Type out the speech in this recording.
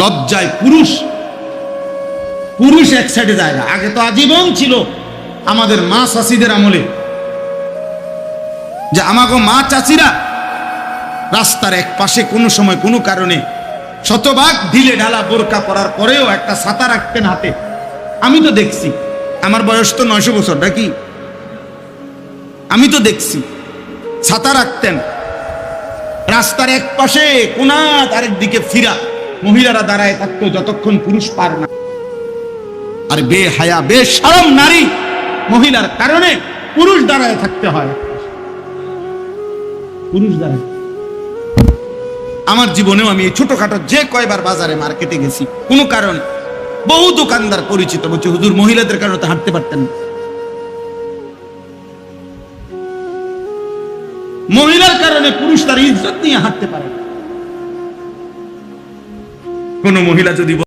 লজ্জায় পুরুষ পুরুষ এক সাইডে যায় না। আগে তো আজীবন ছিল আমাদের মা চাচিদের আমলে, যে আমাগো মা চাচিরা রাস্তার এক পাশে কোনো সময় কোনো কারণে শতভাগ ঢিলে ঢালা বোরকা পরার পরেও একটা ছাতা রাখতেন হাতে। আমি তো দেখছি, আমার বয়স তো 900 বছর নাকি, আমি তো দেখছি ছাতা রাখতেন রাস্তার এক পাশে, কোনা আরেক দিকে ফিরা মহিলারা দাঁড়ায় থাকতো যতক্ষণ পুরুষ পার না। আর বেহায়া বেশরম নারী মহিলার কারণে পুরুষ দাঁড়ায় থাকতে হয়, পুরুষ দাঁড়ায়। আমার জীবনেও আমি ছোটখাটো যে কয়বার বাজারে মার্কেটে গেছি, কোনো কারণে বহু দোকানদার পরিচিত বলছে, হুজুর মহিলাদের কারণে তো হাঁটতে পারতেন না। মহিলার কারণে পুরুষ তার ইজ্জত নিয়ে হাঁটতে পারে। কোন মহিলা যদি